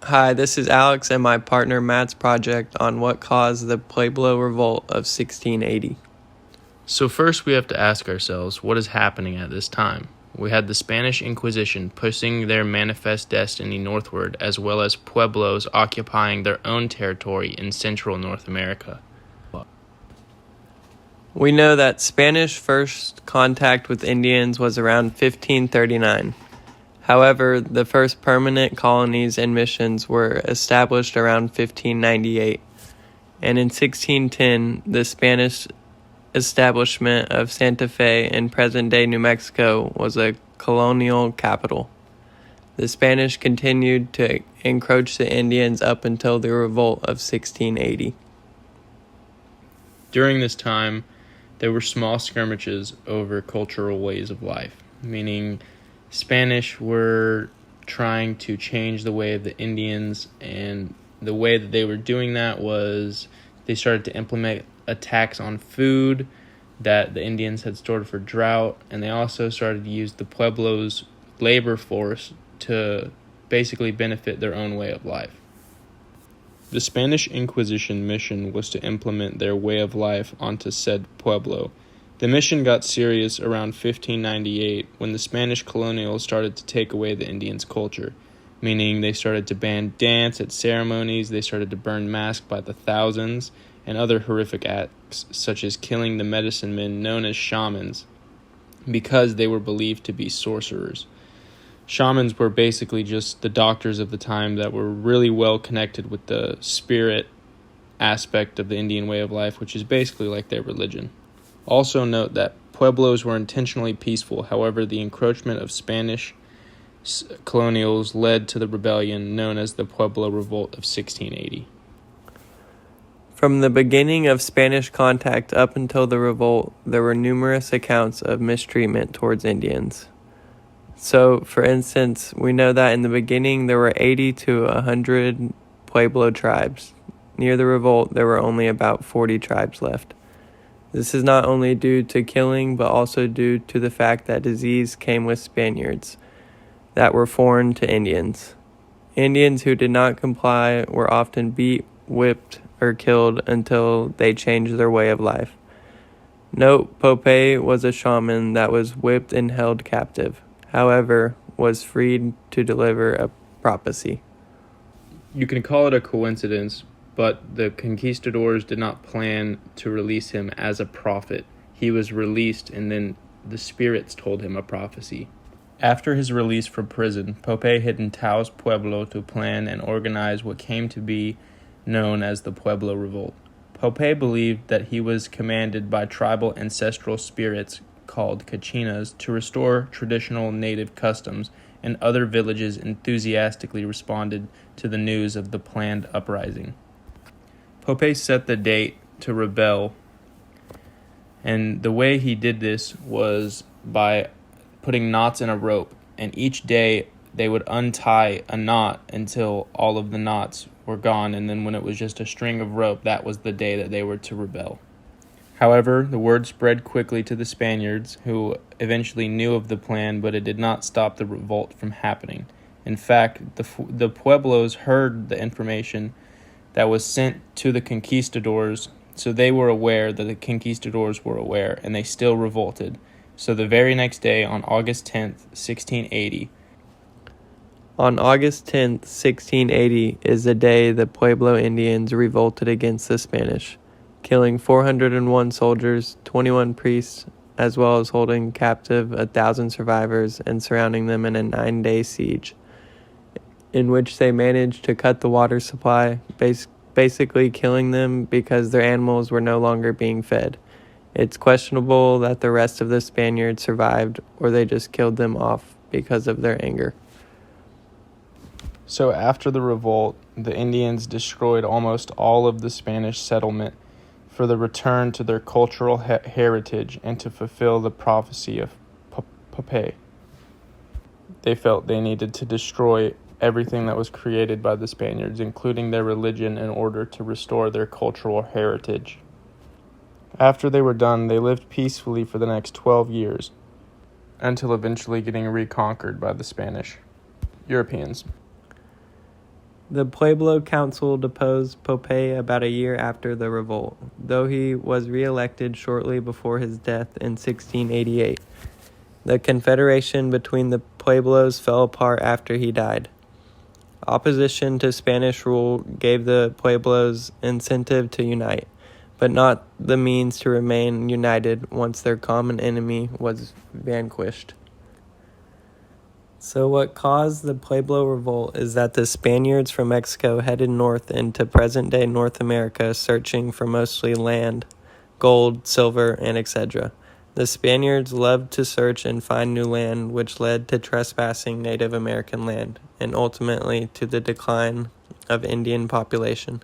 Hi, this is Alex and my partner Matt's project on what caused the Pueblo Revolt of 1680. So first we have to ask ourselves, what is happening at this time? We had the Spanish Inquisition pushing their manifest destiny northward, as well as Pueblos occupying their own territory in central North America. We know that Spanish first contact with Indians was around 1539. However, the first permanent colonies and missions were established around 1598, and in 1610, the Spanish establishment of Santa Fe in present-day New Mexico was a colonial capital. The Spanish continued to encroach the Indians up until the revolt of 1680. During this time, there were small skirmishes over cultural ways of life, meaning Spanish were trying to change the way of the Indians, and the way that they were doing that was they started to implement a tax on food that the Indians had stored for drought, and they also started to use the Pueblos' labor force to basically benefit their own way of life. The Spanish Inquisition mission was to implement their way of life onto said pueblo. The mission got serious around 1598 when the Spanish colonials started to take away the Indians' culture, meaning they started to ban dance at ceremonies, they started to burn masks by the thousands, and other horrific acts such as killing the medicine men known as shamans because they were believed to be sorcerers. Shamans were basically just the doctors of the time that were really well connected with the spirit aspect of the Indian way of life, which is basically like their religion. Also note that Pueblos were intentionally peaceful, however, the encroachment of Spanish colonials led to the rebellion known as the Pueblo Revolt of 1680. From the beginning of Spanish contact up until the revolt, there were numerous accounts of mistreatment towards Indians. So, for instance, we know that in the beginning there were 80 to 100 Pueblo tribes. Near the revolt, there were only about 40 tribes left. This is not only due to killing, but also due to the fact that disease came with Spaniards that were foreign to Indians. Indians who did not comply were often beat, whipped, or killed until they changed their way of life. Note, Popeye was a shaman that was whipped and held captive. However, was freed to deliver a prophecy. You can call it a coincidence, but the conquistadors did not plan to release him as a prophet. He was released, and then the spirits told him a prophecy. After his release from prison, Popeye hid in Taos Pueblo to plan and organize what came to be known as the Pueblo Revolt. Popeye believed that he was commanded by tribal ancestral spirits called Kachinas to restore traditional native customs, and other villages enthusiastically responded to the news of the planned uprising. Popeye set the date to rebel, and the way he did this was by putting knots in a rope, and each day they would untie a knot until all of the knots were gone, and then when it was just a string of rope, that was the day that they were to rebel. However, the word spread quickly to the Spaniards, who eventually knew of the plan, but it did not stop the revolt from happening. In fact, the Pueblos heard the information that was sent to the conquistadors, so they were aware that the conquistadors were aware, and they still revolted. So the very next day, on August 10th, 1680, On August 10th, 1680, is the day the Pueblo Indians revolted against the Spanish, killing 401 soldiers, 21 priests, as well as holding captive 1,000 survivors and surrounding them in a 9-day siege, in which they managed to cut the water supply, basically killing them because their animals were no longer being fed. It's questionable that the rest of the Spaniards survived, or they just killed them off because of their anger. So after the revolt, the Indians destroyed almost all of the Spanish settlement for the return to their cultural heritage and to fulfill the prophecy of Popeye. They felt they needed to destroy everything that was created by the Spaniards, including their religion, in order to restore their cultural heritage. After they were done, they lived peacefully for the next 12 years, until eventually getting reconquered by the Spanish Europeans. The Pueblo Council deposed Pope about a year after the revolt, though he was re-elected shortly before his death in 1688. The confederation between the Pueblos fell apart after he died. Opposition to Spanish rule gave the Pueblos incentive to unite, but not the means to remain united once their common enemy was vanquished. So what caused the Pueblo Revolt is that the Spaniards from Mexico headed north into present-day North America searching for mostly land, gold, silver, and etc. The Spaniards loved to search and find new land, which led to trespassing Native American land, and ultimately to the decline of Indian population.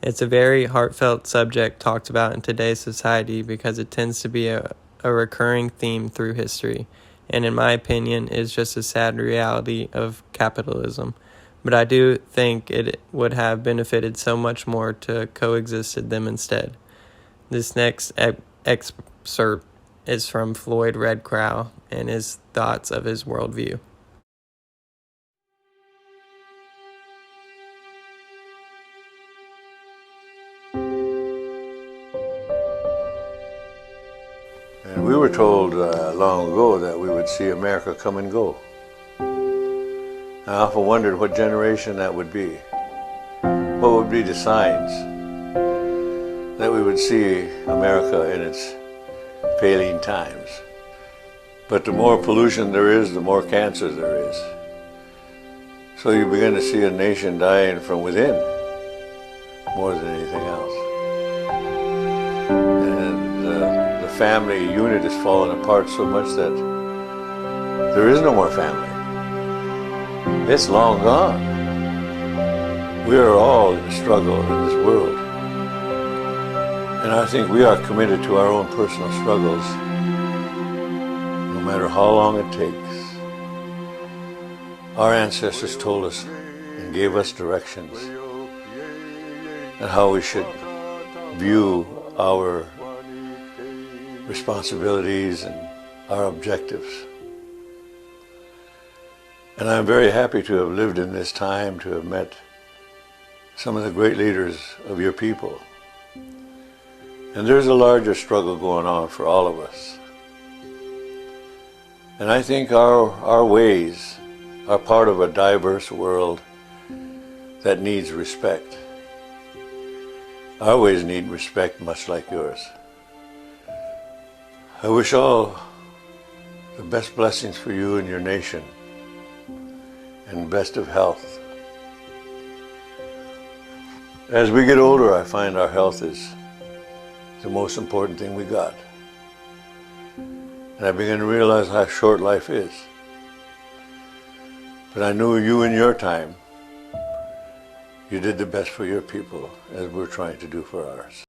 It's a very heartfelt subject talked about in today's society because it tends to be a recurring theme through history, and in my opinion is just a sad reality of capitalism. But I do think it would have benefited so much more to coexisted them instead. This next excerpt is from Floyd Red Crow and his thoughts of his worldview. And we were told long ago that we would see America come and go. I often wondered what generation that would be. What would be the signs that we would see America in its failing times? But the more pollution there is, the more cancer there is. So you begin to see a nation dying from within more than anything else. And the family unit is falling apart so much that there is no more family. It's long gone. We are all in a struggle in this world. And I think we are committed to our own personal struggles, no matter how long it takes. Our ancestors told us and gave us directions on how we should view our responsibilities and our objectives. And I'm very happy to have lived in this time, to have met some of the great leaders of your people. And there's a larger struggle going on for all of us. And I think our ways are part of a diverse world that needs respect. Our ways need respect much like yours. I wish all the best blessings for you and your nation, and best of health. As we get older, I find our health is the most important thing we got. And I begin to realize how short life is. But I knew you in your time, you did the best for your people as we're trying to do for ours.